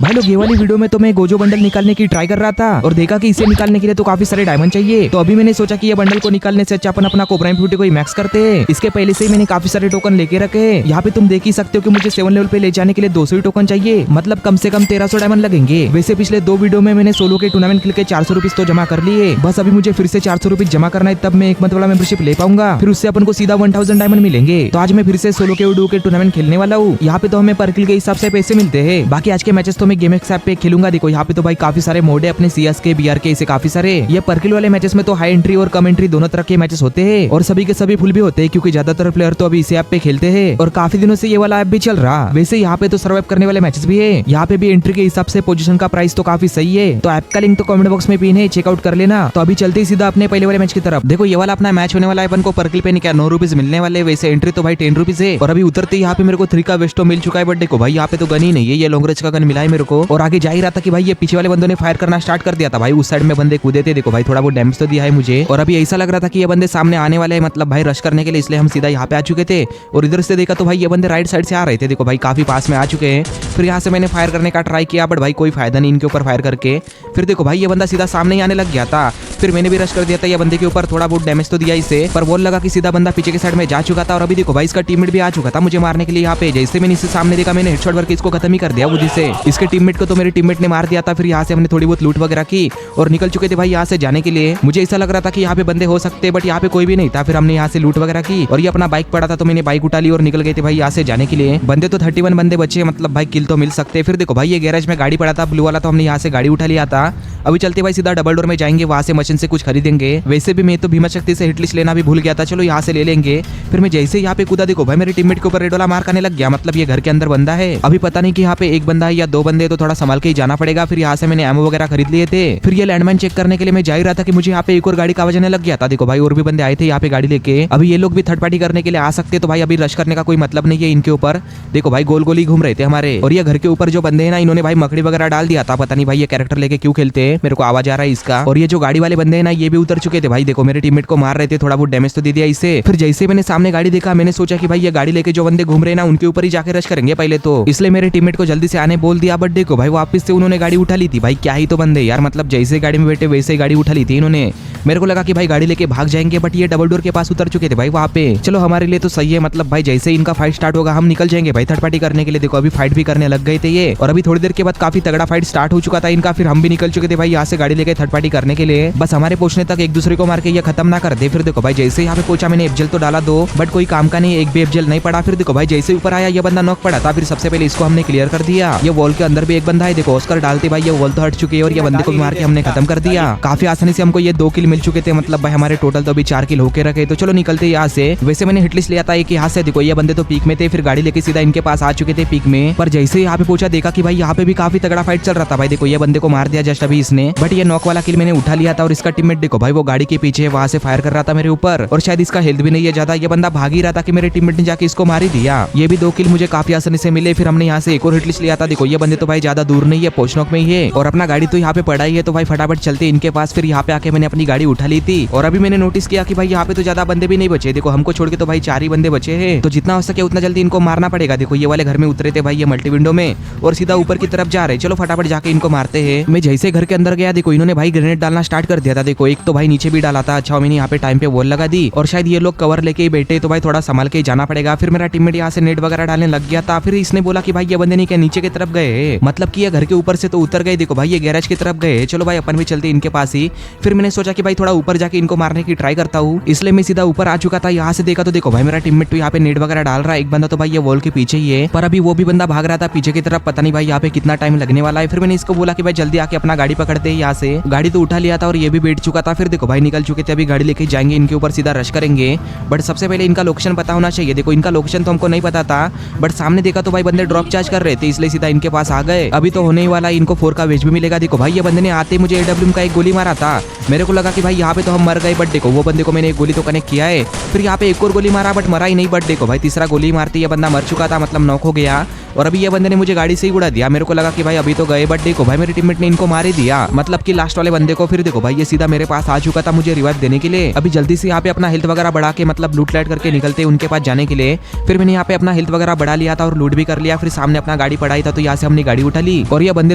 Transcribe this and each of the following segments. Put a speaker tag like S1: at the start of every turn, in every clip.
S1: भाई लोग ये वाली वीडियो में तो मैं गोजो बंडल निकालने की ट्राई कर रहा था और देखा कि इसे निकालने के लिए तो काफी सारे डायमंड चाहिए। तो अभी मैंने सोचा कि ये बंडल को निकालने से अच्छा अपन अपना कोबरा ब्यूटी को ही मैक्स करते हैं। इसके पहले से ही मैंने काफी सारे टोकन लेके रखे हैं। यहाँ पे तुम देख ही सकते हो कि मुझे 7 लेवल पे ले जाने के लिए 200 ही टोकन चाहिए, मतलब कम से कम 1300 डायमंड लगेंगे। वैसे पिछले 2 वीडियो में मैंने सोलो के टूर्नामेंट खेल के 400 रुपीज तो जमा कर लिए, बस अभी मुझे फिर से 400 रुपीज जमा करना है, तब मैं 1 मंथ वाला मेंबरशिप ले पाऊंगा। फिर उससे अपन को सीधा 1000 डायमंड मिलेंगे। तो आज मैं फिर से सोलो के उडू के टूर्नामेंट खेलने वाला हूँ। यहाँ पे तो हमें पर किल के हिसाब से पैसे मिलते हैं। बाकी आज के मैचेस तो मैं गेमएक्स ऐप पे खेलूंगा। देखो यहाँ पे तो भाई काफी सारे मोड है अपने सीएस के बीआर के, इसे काफी सारे। ये परकिल वाले मैचेस में तो हाई एंट्री और कम एंट्री दोनों तरह के मैचेस होते हैं और सभी के सभी फुल भी होते हैं, क्योंकि ज्यादातर प्लेयर तो अभी इसी ऐप पे खेलते हैं और काफी दिनों से ये वाला ऐप भी चल रहा। वैसे यहाँ पे तो सर्वाइव करने वाले मैचेस भी है। यहाँ पे भी एंट्री के हिसाब से पोजीशन का प्राइस तो काफी सही है। तो ऐप का लिंक तो कमेंट बॉक्स में पिन है, चेकआउट कर लेना। तो अभी चलते ही सीधा अपने पहले वाले मैच की तरफ। देखो ये वाला अपना मैच होने वाला है, अपन को परकिल पे नहीं क्या 9 रुपीज मिलने वाले। वैसे एंट्री तो भाई 10 रुपीज है और अभी उतरते यहाँ पे मेरे को 3 का वेस्टो मिल चुका है। बट देखो भाई यहाँ पे तो गन ही नहीं है, ये लॉन्ग रेंज का गन मिला है मेरे को। और आगे जा ही रहा था कि भाई ये पीछे वाले बंदों ने फायर करना स्टार्ट कर दिया था। भाई उस साइड में बंदे कूदे थे, देखो भाई थोड़ा बहुत डैमेज तो दिया है मुझे। और अभी ऐसा लग रहा था कि ये बंदे सामने आने वाले हैं, मतलब भाई रश करने के लिए, इसलिए हम सीधा यहाँ पे आ चुके थे। और इधर से देखा तो भाई ये बंदे राइट साइड से आ रहे थे, देखो भाई काफी पास में आ चुके हैं। फिर यहाँ से मैंने फायर करने का ट्राई किया, बट भाई कोई फायदा नहीं इनके ऊपर फायर करके। फिर देखो भाई ये बंदा सीधा सामने ही आने लग गया था। फिर मैंने भी रश कर दिया था ये बंदे के ऊपर, थोड़ा बहुत डैमेज तो दिया इसे, पर वो लगा कि सीधा बंदा पीछे के साइड में जा चुका था। और अभी देखो भाई इसका टीममेट भी आ चुका था मुझे मारने के लिए। यहाँ पे जैसे मैंने इसे सामने देखा, मैंने हेडशॉट करके इसको खत्म ही कर दिया बुद्धि से। इसके टीममेट को तो मेरे टीममेट ने मार दिया था। फिर यहाँ से हमने थोड़ी बहुत लूट वगैरह की और निकल चुके थे भाई यहाँ से जाने के लिए। मुझे ऐसा लग रहा था कि यहाँ पे बंदे हो सकते, बट यहाँ पे कोई भी नहीं था। फिर हमने यहाँ से लूट वगैरह की और ये अपना बाइक पड़ा था, तो मैंने बाइक उठा ली और निकल गए थे भाई यहाँ से जाने के लिए। बंदे तो 31 बंदे बचे, मतलब भाई किल तो मिल सकते। फिर देखो भाई ये गैरेज में गाड़ी पड़ा था ब्लू वाला, तो हमने यहाँ से गाड़ी उठा लिया था। अभी चलते भाई सीधा डबल डोर में जाएंगे, वहां से मशीन से कुछ खरीदेंगे। वैसे भी मैं तो भीमा शक्ति से हिटलिस्ट लेना भी भूल गया था, चलो यहाँ से ले लेंगे। फिर मैं जैसे यहाँ पे कूदा, देखो भाई मेरे टीममेट के ऊपर रेड वाला मार करने लग गया, मतलब ये घर के अंदर बंदा है। अभी पता नहीं कि यहाँ पे एक बंदा है या 2 बंदे, तो थोड़ा संभाल के ही जाना पड़ेगा। फिर यहाँ से मैंने एमओ वगैरह खरीद लिए थे। फिर ये लैंडमाइन चेक करने के लिए मैं जा ही रहा था कि मुझे यहाँ पे एक और गाड़ी का आवाज आने लग गया था। देखो भाई और भी बंदे आए थे यहाँ पे गाड़ी लेके। अभी ये लोग भी थर्ड पार्टी करने के लिए आ सकते, तो भाई अभी रश करने का कोई मतलब नहीं है इनके ऊपर। देखो भाई गोल गोल ही घूम रहे थे हमारे। और ये घर के ऊपर जो बंदे हैं ना, इन्होंने भाई मकड़ी वगैरह डाल दिया था। पता नहीं भाई ये कैरेक्टर लेके क्यों खेलते हैं, मेरे को आवाज आ रहा है इसका। और ये जो गाड़ी वाले बंदे हैं ना, ये भी उतर चुके थे भाई। देखो मेरे टीममेट को मार रहे थे, थोड़ा बहुत डैमेज तो दे दिया इसे। फिर जैसे मैंने सामने गाड़ी देखा, मैंने सोचा कि भाई ये गाड़ी लेके जो बंदे घूम रहे हैं ना, उनके ऊपर ही जाके रश करेंगे पहले तो, इसलिए मेरे टीममेट को जल्दी से आने बोल दिया। बट देखो भाई वापस से उन्होंने गाड़ी उठा ली थी। भाई क्या ही तो बंदे यार, मतलब जैसे गाड़ी में बैठे वैसे ही गाड़ी उठा ली थी इन्होंने। मेरे को लगा कि भाई गाड़ी लेके भाग जाएंगे, बट ये डबल डोर के पास उतर चुके थे भाई वहाँ पे। चलो हमारे लिए तो सही है, मतलब भाई जैसे इनका फाइट स्टार्ट होगा हम निकल जाएंगे भाई थर्ड पार्टी करने के लिए। देखो अभी फाइट भी करने लग गए थे ये, और अभी थोड़ी देर के बाद काफी तगड़ा फाइट स्टार्ट हो चुका था इनका। फिर हम भी निकल चुके थे भाई यहाँ से गाड़ी लेके थर्ड पार्टी करने के लिए। बस हमारे पहुंचने तक एक दूसरे को मार के ये खत्म ना कर दे। फिर देखो भाई जैसे यहाँ पे पहुंचा, मैंने एफजेल तो डाला 2, बट कोई काम का नहीं, एक भी एफजेल नहीं पड़ा। फिर देखो भाई जैसे ऊपर आया ये बंदा नॉक पड़ा था। फिर सबसे पहले इसको हमने क्लियर कर दिया। ये वॉल के अंदर भी एक बंदा है, देखो ऑस्कर डालते भाई ये वॉल तो हट चुकी है और ये बंदे को भी मार के हमने खत्म कर दिया। काफी आसानी से हमको ये 2 किल मिल चुके थे, मतलब भाई हमारे टोटल तो अभी 4 किल होके रखे। तो चलो निकलते यहाँ से। वैसे मैंने हिटलिस्ट लिया था एक यहाँ से। देखो ये बंदे तो पीक में थे, फिर गाड़ी लेके सीधा इनके पास आ चुके थे पीक में। पर जैसे ही यहाँ पे पहुंचा, देखा कि भाई यहाँ पे भी काफी तगड़ा फाइट चल रहा था। भाई देखो ये बंदे को मार दिया जस्ट अभी इसने, बट ये नॉक वाला किल मैंने उठा लिया था। और इसका टीममेट देखो भाई वो गाड़ी के पीछे वहां से फायर कर रहा था मेरे ऊपर, और शायद इसका हेल्थ भी नहीं है ज्यादा। ये बंदा भाग ही रहा था कि मेरे टीममेट ने जाके इसको मार ही दिया। ये भी 2 किल मुझे काफी आसानी से मिले। फिर हमने यहाँ से एक और हिटलिस्ट लिया था। देखो ये बंदे तो भाई ज्यादा दूर नहीं है, पोचनोक में ही है, और अपना गाड़ी तो यहाँ पे पड़ा ही है। तो भाई फटाफट चलते इनके पास। फिर यहाँ पे आके मैंने अपनी गाड़ी उठा ली थी। और अभी मैंने नोटिस किया कि भाई यहाँ पे तो ज्यादा बंदे भी नहीं बचे। देखो हमको छोड़ के तो भाई 4 ही बंदे बचे हैं, तो जितना हो सके उतना जल्दी इनको मारना पड़ेगा। देखो ये वाले घर में उतरे थे भाई ये मल्टी विंडो में, और सीधा ऊपर की तरफ जा रहे। चलो फटाफट जाके इनको मारते हैं। मैं जैसे घर के अंदर गया, देखो इन्होंने भाई ग्रेनेड डालना स्टार्ट कर दिया था। देखो एक तो भाई नीचे भी डाला था। अच्छा मैंने यहाँ पे टाइम पे वॉल लगा दी, और शायद ये लोग कवर लेके ही बैठे, तो भाई थोड़ा संभाल के जाना पड़ेगा। फिर मेरा टीममेट यहाँ से नेट वगैरह डालने लग गया था। फिर इसने बोला कि भाई ये बंदे नहीं क्या नीचे की तरफ गए, मतलब कि ये घर के ऊपर से तो उतर गए। देखो भाई ये गैरेज की तरफ गए। चलो भाई अपन भी चलते इनके पास ही। फिर मैंने सोचा कि भाई थोड़ा ऊपर जाके इनको मारने की ट्राई करता हूँ, इसलिए मैं सीधा ऊपर आ चुका था। यहाँ से देखा तो देखो भाई मेरा टीममेट तो यहाँ पे नेट वगैरह डाल रहा है। एक बंदा तो भाई ये वॉल के पीछे ही है, पर अभी वो भी बंदा भाग रहा था पीछे की तरफ। पता नहीं भाई यहाँ पे कितना टाइम लगने वाला है। फिर मैंने इसको बोला कि भाई जल्दी आके अपना गाड़ी पकड़ते हैं यहाँ से। गाड़ी तो उठा लिया था और ये भी बैठ चुका था। फिर देखो भाई निकल चुके थे, अभी गाड़ी लेके जाएंगे इनके ऊपर, सीधा रश करेंगे। बट सबसे पहले इनका लोकेशन पता होना चाहिए। देखो इनका लोकेशन तो हमको नहीं पता था, बट सामने देखा तो भाई बंदे ड्रॉप चार्ज कर रहे थे, इसलिए सीधा इनके पास आ गए। अभी तो होने ही वाला, इनको 4 का वेज भी मिलेगा। देखो भाई ये बंदे ने आते मुझे एडब्ल्यूएम का एक गोली मारा था। मेरे को लगा कि भाई यहाँ पे तो हम मर गए, बट देखो वो बंदे को मैंने एक गोली तो कनेक्ट किया है। फिर यहाँ पे एक और गोली मारा, बट मरा ही नहीं। बट देखो भाई तीसरा गोली मारते ये बंदा मर चुका था, मतलब नॉक हो गया। और अभी ये बंदे ने मुझे गाड़ी से ही उड़ा दिया। मेरे को लगा कि भाई अभी तो गए, बट देखो भाई मेरे टीममेट ने इनको मार ही दिया, मतलब कि लास्ट वाले बंदे को। फिर देखो भाई ये सीधा मेरे पास आ चुका था मुझे रिवाइव देने के लिए। अभी जल्दी से यहाँ पे अपना हेल्थ वगैरह बढ़ा के, मतलब लूट लाइट करके निकलते उनके पास जाने के लिए। फिर मैंने यहाँ पे अपना हेल्थ वगैरह बढ़ा लिया था और लूट भी कर लिया। फिर सामने अपना गाड़ी पड़ा ही था, तो यहाँ से हमने गाड़ी उठा ली और ये बंदे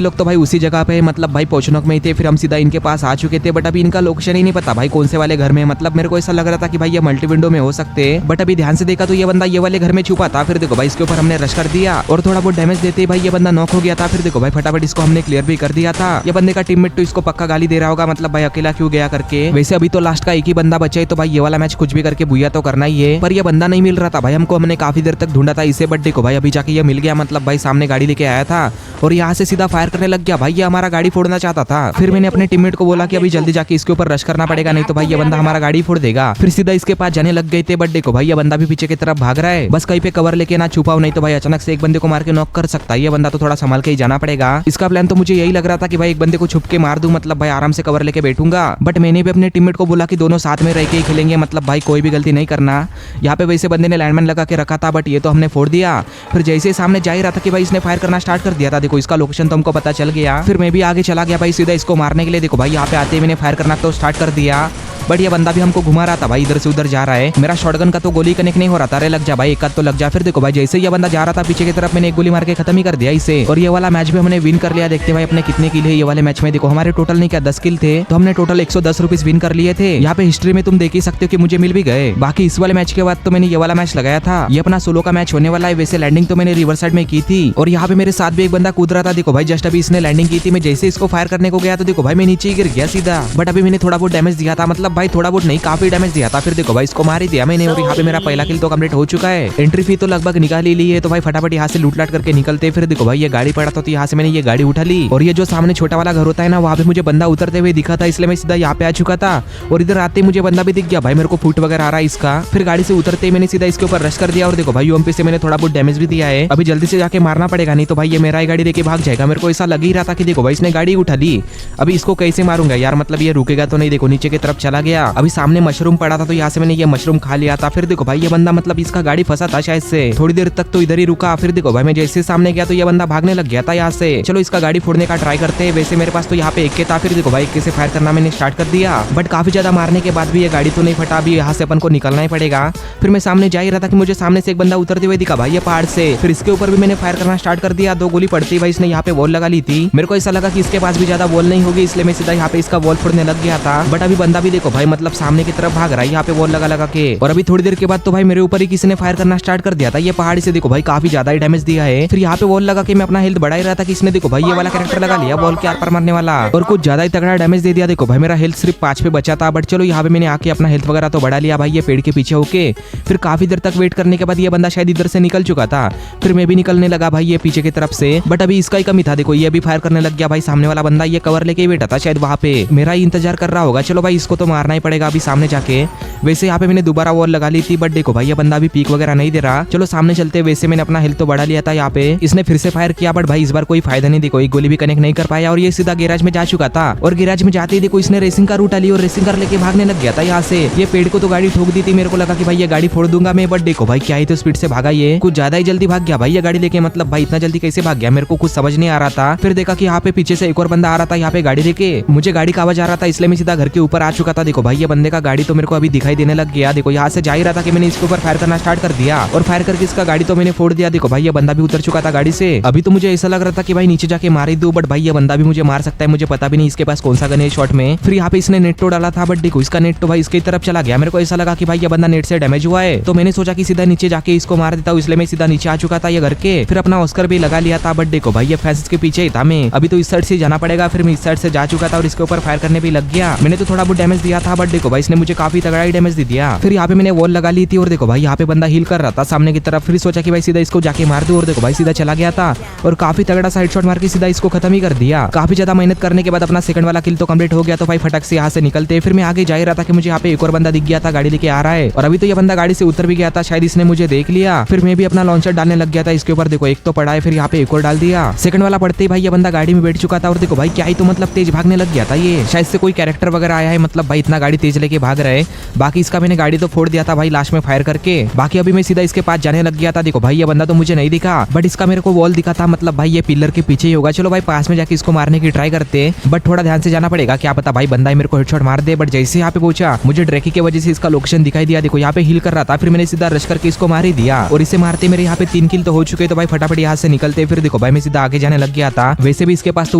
S1: लोग तो भाई उसी जगह पे मतलब भाई पोचनोक में ही थे। फिर हम सीधा इनके पास आ चुके थे, बट अभी इनका लोकेशन ही नहीं पता भाई कौन से वाले घर में। मतलब मेरे को ऐसा लग रहा था कि भाई ये मल्टी विंडो में हो सकते हैं, बट अभी ध्यान से देखा तो ये बंदा ये वाले घर में छुपा था। फिर देखो भाई इसके ऊपर हमने रश कर दिया और थोड़ा बहुत डैमेज देते भाई ये बंदा नॉक हो गया था। फिर देखो भाई फटाफट इसको हमने क्लियर भी कर दिया था। ये बंदे का टीममेट तो इसको पक्का गाली दे रहा होगा, मतलब भाई अकेला क्यों गया करके। वैसे अभी तो लास्ट का एक ही बंदा बचा है, तो भाई ये वाला मैच कुछ भी करके बुया तो करना ही है। पर ये बंदा नहीं मिल रहा था भाई हमको, हमने काफी देर तक ढूंढा था इसे, बट देखो भाई अभी जाके ये मिल गया। मतलब भाई सामने गाड़ी लेके आया था और यहाँ से सीधा फायर करने लग गया भाई। ये हमारा गाड़ी फोड़ना चाहता था। फिर मैंने अपने टीममेट को बोला कि अभी जल्दी जाके इसके ऊपर रश करना पड़ेगा, नहीं तो भाई ये बंदा हमारा गाड़ी फोड़ देगा। फिर सीधा इसके पास जाने लग गए थे, बट देखो भाई ये बंदा भी पीछे की तरफ भाग रहा है। बस कहीं पे कवर लेके ना छुपाओ, नहीं तो भाई अचानक से एक बंदे को मार के नॉक कर सकता है। ये बंदा तो थोड़ा संभाल के ही जाना पड़ेगा। इसका प्लान तो मुझे यही लग रहा था कि भाई एक बंदे को छुप के मार दूं, मतलब भाई आराम से कवर लेके बैठूंगा। बट मैंने भी अपने टीममेट को बोला कि दोनों साथ में रह के ही खेलेंगे, मतलब भाई कोई भी गलती नहीं करना। यहाँ पे वैसे बंदे ने लैंडमैन लगा के रखा था, बट ये तो हमने फोड़ दिया। फिर जैसे सामने जा ही रहा था कि भाई इसने फायर करना स्टार्ट कर दिया था। देखो इसका लोकेशन तो हमको पता चल गया। फिर मैं भी आगे चला गया भाई सीधा इसको मारने के लिए। देखो भाई यहाँ पे आते ही मैंने फायर करना तो स्टार्ट कर दिया, बट ये बंदा भी हमको घुमा रहा था भाई, इधर से उधर जा रहा है। मेरा शॉटगन का तो गोली कनेक्ट नहीं हो रहा था। अरे लग जा भाई, एक आध तो लग जा। फिर देखो भाई जैसे ये बंदा जा रहा था पीछे की तरफ, मैंने एक गोली मार के खत्म ही कर दिया इसे। और ये वाला मैच भी हमने विन कर लिया। देखते भाई अपने कितने किल है ये वाले मैच में। देखो हमारे टोटल नहीं क्या 10 किल थे, तो हमने टोटल 110 रुपीज विन कर लिए थे। यहाँ पे हिस्ट्री में तुम देख ही सकते हो कि मुझे मिल भी गए। बाकी इस वाले मैच के बाद तो मैंने ये वाला मैच लगाया था। ये अपना सोलो का मैच होने वाला है। वैसे लैंडिंग तो मैंने रिवर साइड में की थी और यहाँ पे मेरे साथ भी एक बंदा कूद रहा था। देखो भाई जस्ट अभी इसने लैंडिंग की थी, मैं जैसे इसको फायर करने को गया तो देखो भाई मैं नीचे ही गिर गया सीधा। बट अभी मैंने थोड़ा बहुत डैमेज दिया था, मतलब भाई थोड़ा बहुत नहीं काफी डैमेज दिया था। फिर देखो भाई इसको मार ही दिया मैंने और यहाँ पे मेरा पहला किल तो कंप्लीट हो चुका है। एंट्री फी तो लगभग निकाल ही ली है, तो भाई फटाफट यहाँ से लूट लाट करके निकलते। फिर देखो भाई ये गाड़ी पड़ा था, तो यहाँ से मैंने ये गाड़ी उठा ली और ये जो सामने छोटा वाला घर होता है ना, वहाँ पे मुझे बंदा उतरते हुए दिखा था, इसलिए मैं सीधा यहाँ पे आ चुका था। और इधर आते मुझे बंदा भी दिख गया भाई, मेरे को फुट वगैरह आ रहा है इसका। फिर गाड़ी से उतरते मैंने सीधा इसके ऊपर रश कर दिया और देखो भाई यूएमपी से मैंने थोड़ा बहुत डैमेज भी दिया है। अभी जल्दी से जाके मारना पड़ेगा, नहीं तो भाई ये मेरा ही गाड़ी लेके भाग जाएगा। मेरे को ऐसा लग ही रहा था कि देखो भाई इसने गाड़ी उठा ली, अभी इसको कैसे मारूंगा यार, मतलब ये रुकेगा तो नहीं। देखो नीचे की तरफ चला गया। अभी सामने मशरूम पड़ा था, तो यहाँ से मैंने ये मशरूम खा लिया था। फिर देखो भाई ये बंदा मतलब इसका गाड़ी फंसा था शायद से, थोड़ी देर तक तो इधर ही रुका। फिर देखो भाई मैं जैसे सामने गया तो ये बंदा भागने लग गया था यहाँ से। चलो इसका गाड़ी फोड़ने का ट्राई करते हैं। वैसे मेरे पास तो यहाँ पे एक के था। फिर देखो भाई एक से फायर करना मैंने स्टार्ट कर दिया, बट काफी ज्यादा मारने के बाद भी ये गाड़ी तो नहीं फटा। अभी यहाँ से अपन को निकलना ही पड़ेगा। फिर मैं सामने जा ही रहा था कि मुझे सामने से एक बंदा उतरते हुए दिखा भाई ये पहाड़ से। फिर इसके ऊपर भी मैंने फायर करना स्टार्ट कर दिया। 2 गोली पड़ती भाई इसने यहाँ पे वॉल लगा ली थी। मेरे को ऐसा लगा कि इसके पास भी ज्यादा वॉल नहीं होगी, इसलिए मैं सीधा यहाँ पे इसका वॉल फोड़ने लग गया था। बट अभी बंदा भी देखो भाई मतलब सामने की तरफ भाग रहा है यहाँ पे वॉल लगा लगा के। और अभी थोड़ी देर के बाद तो भाई मेरे ऊपर ही किसी ने फायर करना स्टार्ट कर दिया था। ये पहाड़ी से देखो भाई काफी ज्यादा ही डैमेज दिया है। फिर यहाँ पे वॉल लगा के मैं अपना हेल्थ बढ़ा ही रहा था कि इसने देखो भाई ये वाला कैरेक्टर लगा लिया वॉल के आर पार मारने वाला और कुछ ज्यादा ही तगड़ा डैमेज दे दिया। देखो भाई मेरा हेल्थ सिर्फ 5 पे बचा था, बट चलो यहाँ पे मैंने आके अपना हेल्थ वगैरह तो बढ़ा लिया भाई ये पेड़ के पीछे होके। फिर काफी देर तक वेट करने के बाद ये बंदा शायद इधर से निकल चुका था। फिर मैं भी निकलने लगा भाई ये पीछे की तरफ से, बट अभी इसका ही कमी था। देखो ये भी फायर करने लग गया भाई। सामने वाला बंदा ये कवर लेके बैठा था शायद वहाँ पे, मेरा ही इंतजार कर रहा होगा। चलो भाई इसको तो मारना ही पड़ेगा अभी सामने जाके। वैसे यहाँ पे मैंने दोबारा वॉल लगा ली थी, बट देखो भाई ये बंदा भी पीक वगैरह नहीं दे रहा। चलो सामने चलते। वैसे मैंने अपना हेल्थ तो बढ़ा लिया था यहाँ पे। इसने फिर से फायर किया, बट भाई इस बार कोई फायदा नहीं। देखो एक गोली भी कनेक्ट नहीं कर पाया और ये सीधा गैराज में जा चुका था। और गैराज में जाते ही देखो इसने रेसिंग कार उठा ली और रेसिंग कार लेके भागने लग गया था यहाँ से। ये पेड़ को तो गाड़ी ठोक दी थी, मेरे को लगा कि भाई ये गाड़ी फोड़ दूंगा मैं, बट देखो भाई क्या ही तो स्पीड से भागा, ये कुछ ज्यादा ही जल्दी भाग गया भाई ये गाड़ी लेके। मतलब भाई इतना जल्दी कैसे भाग गया मेरे को कुछ समझ नहीं आ रहा था। फिर देखा कि यहाँ पे पीछे से एक और बंदा आ रहा था यहाँ पे गाड़ी लेके। मुझे गाड़ी का आवाज आ रहा था, इसलिए मैं सीधा घर के ऊपर आ चुका था। देखो भाई ये बंदे का गाड़ी तो मेरे को अभी दिखाई देने लग गया। देखो यहाँ से जा ही रहा था कि मैंने इसके ऊपर फायर करना स्टार्ट कर दिया और फायर करके इसका गाड़ी तो मैंने फोड़ दिया। देखो भाई ये बंदा भी उतर चुका था गाड़ी से। अभी तो मुझे ऐसा लग रहा था कि भाई नीचे जाके मार ही दूं, बट भाई ये बंदा भी मुझे मार सकता है, मुझे पता भी नहीं इसके पास कौन सा गन है शॉट में। फिर यहाँ पे इसने नेट तो डाला था, बट देखो इसका नेट तो भाई इसकी तरफ चला गया। मेरे को ऐसा लगा कि भाई ये बंदा नेट से डैमेज हुआ है, तो मैंने सोचा कि सीधा नीचे जाके इसको मार देता हूँ, इसलिए मैं सीधा नीचे आ चुका था ये घर के। फिर अपना ऑस्कर भी लगा लिया था, बट देखो भाई ये फेंस के पीछे ही था मैं। अभी तो इस साइड से जाना पड़ेगा। फिर मैं इस साइड से जा चुका था और इसके ऊपर फायर करने भी लग गया। मैंने तो थोड़ा बहुत डैमेज दिया था, बट देखो भाई इसने मुझे काफी तगड़ा ही डैमेज दे दिया। फिर यहाँ पे मैंने वॉल लगा ली थी और देखो भाई यहाँ पे बंदा हील कर रहा था सामने की तरफ। फिर सोचा कि भाई सीधा इसको जाके मार दूं और देखो भाई सीधा चला गया था और काफी तगड़ा सा हेडशॉट मार के सीधा इसको खत्म ही कर दिया। काफी ज्यादा मेहनत करने के बाद अपना सेकंड वाला किल तो कंप्लीट हो गया। तो भाई फटक से यहाँ से निकलते। फिर मैं आगे जा ही रहा था कि मुझे यहाँ पे एक और बंदा दिख गया था, गाड़ी लेके आ रहा है और अभी तो ये बंदा गाड़ी से उतर भी गया था, शायद इसने मुझे देख लिया। फिर मैं भी अपना लॉन्चर डालने लग गया था इसके ऊपर। देखो एक तो पड़ा है, फिर यहाँ पे एक और डाल दिया। सेकंड वाला पड़ते ही भाई ये बंदा गाड़ी में बैठ चुका था और देखो भाई क्या ही तो मतलब तेज भागने लग गया था ये, शायद से कोई कैरेक्टर वगैरह आया है, मतलब भाई इतना गाड़ी तेज लेके भाग रहे। बाकी इसका मैंने गाड़ी तो फोड़ दिया था भाई लास्ट में फायर करके। बाकी अभी मैं सीधा इसके पास जाने लग गया था। देखो भाई ये बंदा तो मुझे नहीं दिखा, बट इसका मेरे को वॉल दिखा था, मतलब भाई ये पिलर के पीछे ही होगा। चलो भाई पास में जाके इसको मारने की ट्राई करते, बट थोड़ा ध्यान से जाना पड़ेगा, क्या पता भाई बंदा ही मेरे को हेडशॉट मार दे। बट जैसे यहाँ पे पहुंचा मुझे ड्रैकी की वजह से इसका लोकेशन दिखाई दिया। देखो यहाँ पे हील कर रहा था, फिर मैंने सीधा रश करके इसको मार ही दिया और इसे मारते मेरे यहाँ पे 3 किल तो हो चुके। तो भाई फटाफट यहाँ से निकलते। फिर देखो भाई मैं सीधा आगे जाने लग गया था। वैसे भी इसके पास तो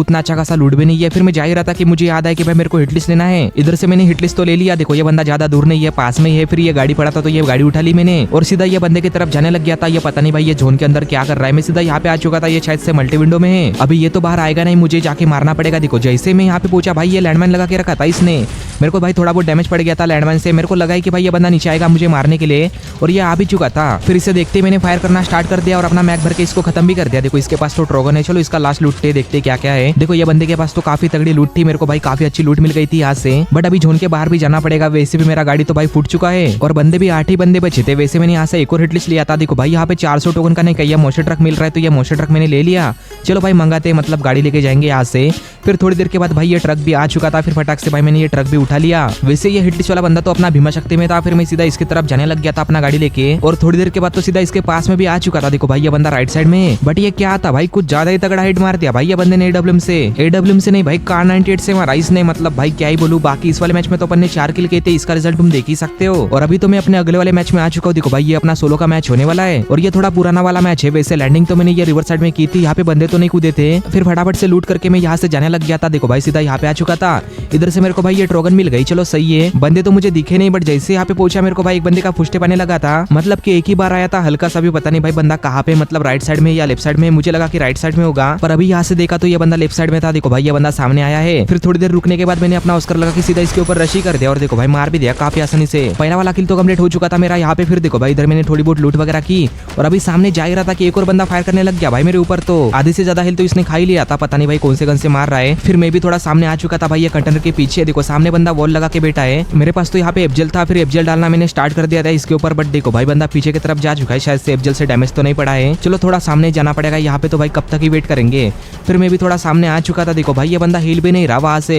S1: उतना अच्छा खासा लूट भी नहीं है। फिर मैं जा ही रहा था कि मुझे याद आया कि भाई मेरे को हिटलिस्ट लेना है। इधर से मैंने हिटलिस्ट तो ले लिया। देखो ये बंदा ज्यादा दूर नहीं है, पास में ही है। फिर ये गाड़ी पड़ा था तो ये गाड़ी उठा ली मैंने और सीधा ये बंदे की तरफ जाने लग गया था। ये पता नहीं भाई ये जोन के अंदर क्या कर रहा है। मैं सीधा यहाँ पे आ चुका था। ये शायद से मल्टी विंडो में है। अभी ये तो बाहर आएगा नहीं, मुझे जाके मारना पड़ेगा। देखो जैसे मैं यहाँ पे पहुंचा भाई ये लैंडमाइन लगा के रखा था इसने। मेरे को भाई थोड़ा बहुत डैमेज पड़ गया था लैंडमाइन से। मेरे को लगा कि भाई ये बंदा नीचे आएगा मुझे मारने के लिए और ये आ भी चुका था। फिर इसे देखते मैंने फायर करना स्टार्ट कर दिया और अपना मैग भर के इसको खत्म भी कर दिया। देखो इसके पास तो ट्रोगन है। चलो इसका लास्ट लूटते देखते क्या क्या है। देखो ये बंदे के पास तो काफी तगड़ी लूट थी। मेरे को भाई काफी अच्छी लूट मिल गई थी यहाँ से। बट अभी जोन के बाहर भी जाना पड़ेगा। वैसे भी मेरा गाड़ी तो भाई फूट चुका है और बंदे भी 8 ही बंदे बचे थे। वैसे मैंने यहाँ से एक और हिटलिस्ट लिया था। देखो भाई यहाँ पे 400 टोकन का नहीं कहीं मोस्टर ट्रक मिल रहा है तो ये मोस्टर ट्रक मैंने ले लिया। चलो भाई मंगाते मतलब गाड़ी लेके जाएंगे यहाँ से। फिर थोड़ी देर के बाद भाई ये ट्रक भी आ चुका था। फिर फटाक से भाई मैंने ये ट्रक भी उठा लिया। वैसे ये हिटलिस्ट वाला बंदा तो अपना भीमा शक्ति में था। फिर मैं सीधा इसकी तरफ जाने लग गया था अपना गाड़ी लेके और थोड़ी देर के बाद तो सीधा इसके पास में भी आ चुका था। देखो भाई ये बंदा राइट साइड में। बट ये क्या था भाई, कुछ ज्यादा ही तगड़ा हिट मार दिया भाई ये बंदे ने एडब्ल्यूएम से नहीं भाई कार 98 से मारा इसने। मतलब भाई क्या ही बोलूं। बाकी इस वाले मैच में तो अपन ने 4 किल किए थे। इसका रिजल्ट तुम देख ही सकते हो। और अभी तो मैं अपने अगले वाले मैच में आ चुका हूँ। देखो भाई ये अपना सोलो का मैच होने वाला है और ये थोड़ा पुराना वाला मैच है। वैसे लैंडिंग तो मैंने ये रिवर साइड में की थी। यहाँ पे बंदे तो नहीं कूदे थे। फिर फटाफट से लूट करके मैं यहाँ से जाने लग गया था। देखो भाई सीधा यहाँ पे आ चुका था। इधर से मेरे को भाई ये ट्रोगन मिल गई। चलो सही है। बंदे तो मुझे दिखे नहीं बट जैसे यहाँ पे पहुंचा मेरे को भाई एक बंदे का फुस्टे पाने लगा था। मतलब कि एक ही बार आया था हल्का सा भी पता नहीं भाई बंदा कहाँ पे, मतलब राइट साइड में या लेफ्ट साइड में। मुझे लगा कि राइट साइड में होगा पर अभी यहाँ से देखा तो ये बंदा लेफ्ट साइड में था। देखो भाई ये बंदा सामने आया है। फिर थोड़ी देर रुकने के बाद मैंने अपना ऑस्कर लगा कि सीधा इसके ऊपर रशी कर दिया और देखो भाई मार भी दिया काफी आसानी से। पहला वाला किल तो कंप्लीट हो चुका था मेरा यहाँ पे। फिर देखो भाई इधर मैंने थोड़ी बहुत लूट वगैरह की और अभी सामने जा ही रहा था कि एक और बंदा फायर करने लग गया भाई मेरे ऊपर। तो आधे से ज्यादा हेल्थ तो इसने खा ही लिया था। पता नहीं भाई कौन से गन से मार रहा है। फिर मैं भी थोड़ा सामने आ चुका था भाई ये कंटेनर के पीछे। देखो सामने बंदा वॉल लगा के बैठा है। मेरे पास तो यहाँ पे एफजेल था। फिर एफजेल डालना मैंने स्टार्ट कर दिया था इसके ऊपर। बट देखो भाई बंदा पीछे की तरफ जा चुका है। शायद से एफजेल से डैमेज तो नहीं पड़ा है। चलो थोड़ा सामने जाना पड़ेगा यहाँ पे। तो भाई कब तक ही वेट करेंगे। फिर मैं भी थोड़ा सामने आ चुका था। देखो भाई ये बंदा हिल भी नहीं रहा वहां से।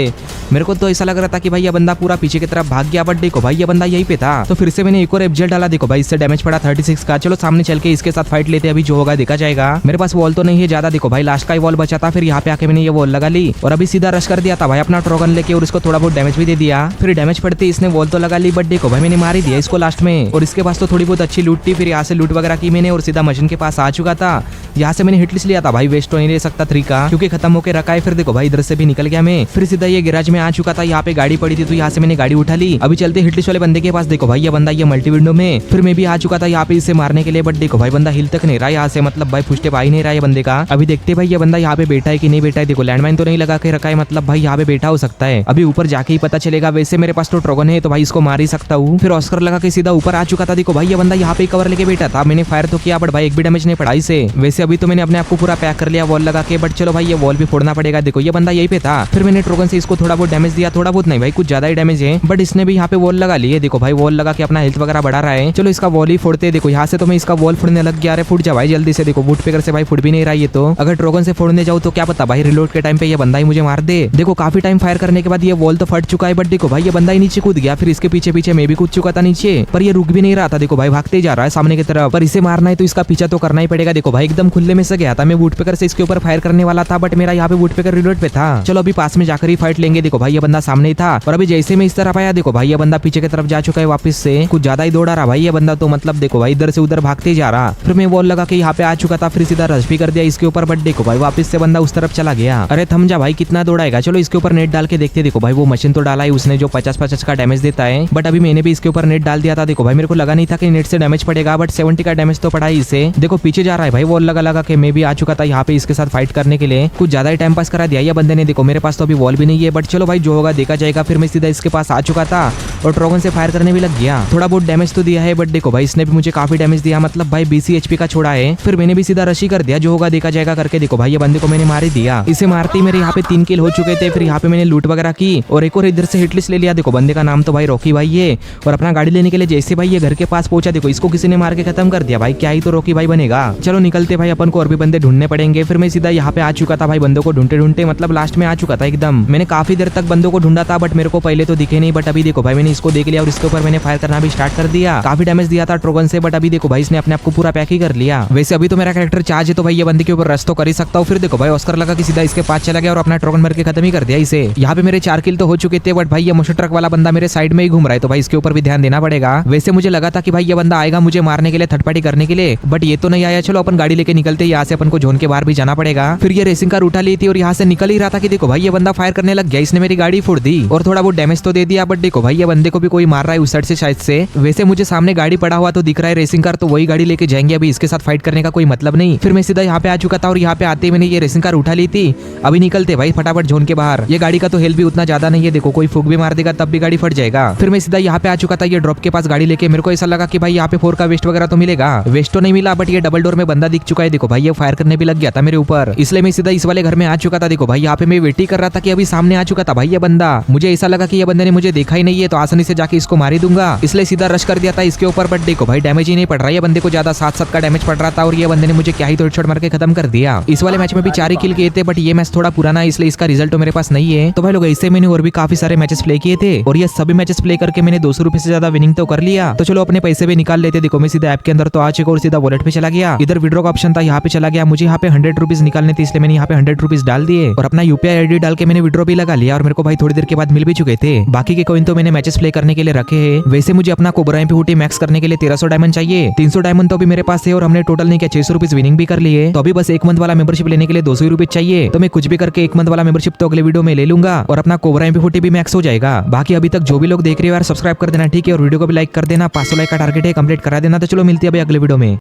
S1: मेरे को तो ऐसा लग रहा था कि भाई ये बंदा पूरा पीछे की तरफ भाग गया। बट देखो भाई ये बंदा यहीं पे था। तो फिर से मैंने एक और एफजेल डाला। देखो भाई इससे डैमेज पड़ा 36 का। चलो सामने चल के इसके साथ फाइट लेते। अभी जो होगा देखा जाएगा। मेरे पास वॉल तो नहीं है ज्यादा। देखो भाई लास्ट का ही वॉल बचा था। फिर यहाँ पे आके मैंने ये वॉल लगा ली और अभी सीधा रश कर दिया था भाई अपना ट्रोगन लेके और इसको थोड़ा बहुत डैमेज भी दे दिया। फिर डैमेज पड़ते इसने वॉल तो लगा ली बट देखो भाई मैंने मार ही दिया इसको लास्ट में। और इसके पास तो थोड़ी बहुत अच्छी लूट थी। फिर यहाँ से लूट वगैरह की मैंने और सीधा मशीन के पास आ चुका था। यहाँ से मैंने हिटलिस्ट लिया था भाई। वेस्ट तो नहीं ले सकता 3 का क्योंकि खत्म होकर रखा है। फिर देखो भाई इधर से भी निकल गया मैं। फिर सीधा ये गैराज में आ चुका था। यहाँ पे गाड़ी पड़ी थी तो यहाँ से मैंने गाड़ी उठा ली। अभी चलते हिटलिस्ट वाले बंदे के पास। देखो भाई ये बंदा ये मल्टी विंडो में। फिर मैं भी आ चुका था यहाँ पे इसे मारने के लिए। बट देखो भाई बंदा हिल तक नहीं रहा यहाँ से। मतलब भाई फुस्टे पा ही नहीं रहा है बंदे का। अभी देखते भाई ये बंदा यहाँ पे बैठा है कि नहीं बैठा है। देखो लैंडमाइन तो नहीं लगा के रखा है। मतलब भाई यहाँ पे बैठा हो सकता है। अभी ऊपर जाके ही पता चलेगा। वैसे मेरे पास तो ट्रोगन है तो भाई इसको मार ही सकता हूँ। फिर ऑस्कर लगा के सीधा ऊपर आ चुका था। देखो भाई ये बंदा यहाँ पे कवर लेके बैठा था। मैंने फायर तो किया बट भाई एक भी डैमेज नहीं पड़ा इसे। वैसे अभी तो मैंने अपने आप को पूरा पैक कर लिया वॉल लगा के। बट चलो भाई ये वॉल भी फोड़ना पड़ेगा। देखो ये बंदा यहीं पे था। फिर मैंने ट्रोगन से इसको थोड़ा बहुत डैमेज दिया। थोड़ा बहुत नहीं भाई कुछ ज्यादा ही डैमेज है। बट इसने भी यहाँ पे वॉल लगा ली है। देखो भाई वॉल लगा के अपना हेल्थ वगैरह बढ़ा रहा है। चलो इसका वॉल ही फोड़ते। देखो यहाँ से तो मैं इसका वॉल फोड़ने लग गया। फुट जा भाई जल्दी से। देखो वुड पेकर से भाई फुट भी नहीं रहा ये तो। अगर ट्रोगन से फोड़ने जाऊँ तो क्या पता भाई रिलोड के टाइम पे ये बंदा ही मुझे मार दे। देखो काफी टाइम फायर करने के बाद ये वॉल तो फट चुका है। बट देखो भाई ये बंदा ही नीचे कूद गया। फिर इसके पीछे पीछे मैं भी कूद चुका था नीचे पर ये रुक भी नहीं रहा था। देखो भाई भागते जा रहा है सामने की तरफ। पर इसे मारना है तो इसका पीछा तो करना ही पड़ेगा। देखो भाई एकदम खुले में से गया था। मैं वुड पेकर से इसके ऊपर फायर करने वाला था बट मेरा यहाँ पे वुड पेकर रिलोड पे था। चलो अभी पास में जाकर ही फाइट लेंगे। देखो भाई ये बंदा सामने ही था और अभी जैसे मैं इस तरफ आया देखो भाई ये बंदा पीछे की तरफ जा चुका है वापस से। कुछ ज्यादा ही दौड़ा रहा भाई ये बंदा तो। मतलब देखो भाई इधर से उधर भागते जा रहा। फिर मैं वॉल लगा के यहाँ पे आ चुका था। फिर सीधा रश भी कर दिया इसके ऊपर। बट देखो भाई वापस से बंदा उस तरफ चला गया। अरे थम जा भाई कितना दौड़ाएगा। चलो इसके ऊपर नेट डाल के देखते। देखो भाई वो मशीन तो डाला है उसने जो 50-50 का डैमेज देता है। बट अभी मैंने भी इसके ऊपर नेट डाल दिया था। देखो भाई मेरे को लगा नहीं था कि नेट से डैमेज पड़ेगा बट 70 का डैमेज तो पड़ा ही इसे। देखो पीछे जा रहा है भाई वॉल लगा के। मैं भी आ चुका था यहाँ पे इसके साथ फाइट करने के लिए। कुछ ज्यादा ही टाइम पास करा दिया ये बंदे ने। देखो मेरे पास तो अभी वॉल भी नहीं है बट चलो भाई जो होगा देखा जाएगा। फिर मैं सीधा इसके पास आ चुका था और ट्रोगन से फायर करने भी लग गया। थोड़ा बहुत डैमेज तो दिया है बट देखो भाई इसने भी मुझे काफी डैमेज दिया। मतलब भाई 20 HP का छोड़ा है। फिर मैंने भी सीधा रशी कर दिया। जो होगा देखा जाएगा करके। देखो भाई ये बंदे को मैंने मार ही दिया। इसे मारते ही मेरे यहाँ पे 3 किल हो चुके थे। फिर यहाँ पे मैंने लूट वगैरह की और एक और इधर से हिटलिस्ट ले लिया। देखो बंदे का नाम तो भाई रॉकी भाई है। और अपना गाड़ी लेने के लिए जैसे भाई ये घर के पास पहुंचा देखो इसको किसी ने मार के खत्म कर दिया। भाई क्या ही तो रॉकी भाई बनेगा। चलो निकलते भाई अपन को और भी बंदे ढूंढने पड़ेंगे। फिर मैं सीधा यहाँ पे आ चुका था भाई बंदों को ढूंढते ढूंढते। मतलब लास्ट में आ चुका था एकदम। मैंने काफी देर तक बंदों को ढूंढा था बट मेरे को पहले तो दिखे नहीं। बट अभी देखो भाई मैंने इसको देख लिया और इसके ऊपर मैंने फायर करना भी स्टार्ट कर दिया। काफी डैमेज दिया था ट्रोगन से बट अभी देखो भाई इसने अपने आप को पूरा पैक ही कर लिया। वैसे अभी तो मेरा कैरेक्टर चार्ज है तो भाई ये बंदे के ऊपर रश तो कर ही सकता हूँ। फिर देखो भाई ऑस्कर लगा कि सीधा इसके पास चला गया और अपना ट्रोगन मार के खत्म ही कर दिया इसे। यहाँ पे मेरे 4 किल तो हो चुके थे बट भाई ये मोटर ट्रक वाला बंदा मेरे साइड में ही घूम रहा है तो भाई इसके ऊपर भी ध्यान देना पड़ेगा। वैसे मुझे लगा था कि भाई ये बंदा आएगा मुझे मारने के लिए, थर्ड पार्टी करने के लिए, बट ये तो नहीं आया। चलो अपन गाड़ी लेके निकलते, यहाँ से अपन को जोन के बाहर भी जाना पड़ेगा। फिर ये रेसिंग कार उठा ली थी और यहाँ से निकल ही रहा था कि देखो भाई ये बंदा फायर करने लग गया। इसने मेरी गाड़ी फोड़ दी और थोड़ा बहुत डैमेज तो दे दिया बट देखो भाई ये बंदे को भी कोई मार रहा है उस साइड से शायद से। वैसे मुझे सामने गाड़ी पड़ा हुआ तो दिख रहा है रेसिंग कार, तो वही गाड़ी लेके जाएंगे। अभी इसके साथ फाइट करने का कोई मतलब नहीं। फिर मैं सीधा यहाँ पे आ चुका था और यहाँ पे आते मैंने ये रेसिंग कार उठा ली थी। अभी निकलते भाई फटाफट जोन के बाहर। ये गाड़ी का तो हेल्थ भी उतना ज्यादा नहीं है, देखो कोई फूक भी मार देगा तब भी गाड़ी फट जाएगा। फिर मैं सीधा यहाँ पे आ चुका था ये ड्रॉप के पास गाड़ी लेके। मेरे को ऐसा लगा कि भाई यहाँ पे 4 का वेस्ट वगैरह तो मिलेगा, वेस्ट तो नहीं मिला बट ये डबल डोर में बंदा दिख चुका है। देखो भाई ये फायर करने भी लग गया था मेरे ऊपर, इसलिए मैं सीधा इस वाले घर में आ चुका था। देखो भाई यहाँ पे मैं वेट ही कर रहा था कि अभी सामने आ चुका था भाई ये बंदा। मुझे ऐसा लगा कि ये बंदे ने मुझे देखा ही नहीं है तो आसानी से जाके इसको मार ही दूंगा, इसलिए सीधा रश कर दिया था इसके ऊपर। बट देखो भाई डैमेज ही नहीं पड़ रहा है, बंदे को ज्यादा 7-7 का डैमेज पड़ रहा था और ये बंदे ने मुझे क्या ही तो हेडशॉट मार के खत्म कर दिया। इस वाले मैच में भी 4 ही किल किए थे बट ये मैच थोड़ा पुराना है इसलिए इसका रिजल्ट तो मेरे पास नहीं है। तो भाई लोग इससे मैंने और भी काफी सारे मैचेस प्ले किए थे और ये सभी मैचेस प्ले करके मैंने 200 रुपए से ज्यादा विनिंग तो कर लिया। तो चलो अपने पैसे भी निकाल लेते। देखो मैं सीधा ऐप के अंदर तो आ चुका और सीधा वॉलेट पे चला गया। इधर विड्रॉ का ऑप्शन था, यहाँ पे चला गया। मुझे यहाँ पे 100 रुपीज निकालने थे इसलिए मैंने यहाँ पे 100 रुपीज डाल दिए और अपना यूपीआई आईडी डाल के मैंने विड्रॉ भी लगा लिया और मेरे को भाई थोड़ी देर के बाद मिल भी चुके थे। बाकी के कॉइन तो मैंने मैचेस प्ले करने के लिए रखे हैं। वैसे मुझे अपना कोबरा एमपी मैक्स करने के लिए 1300 डायमंड चाहिए। 300 डायमंड तो अभी मेरे पास है और हमने टोटल नहीं किया 600 रुपीज विनिंग भी कर लिए। तो अभी बस 1 मंथ वाला मेंबरशिप लेने के लिए 200 रुपीज चाहिए। तो मैं कुछ भी करके 1 मंथ वाला मेंबरशिप तो अगले वीडियो में ले लूंगा और अपना कोबरा एमपी भी मैक्स हो जाएगा। बाकी अभी तक जो भी लोग देख रहे हो यार सब्सक्राइब कर देना ठीक है और वीडियो को भी लाइक कर देना। 500 लाइक का टारगेट है, कंप्लीट करा देना। तो चलो मिलती है अभी अगले वीडियो में।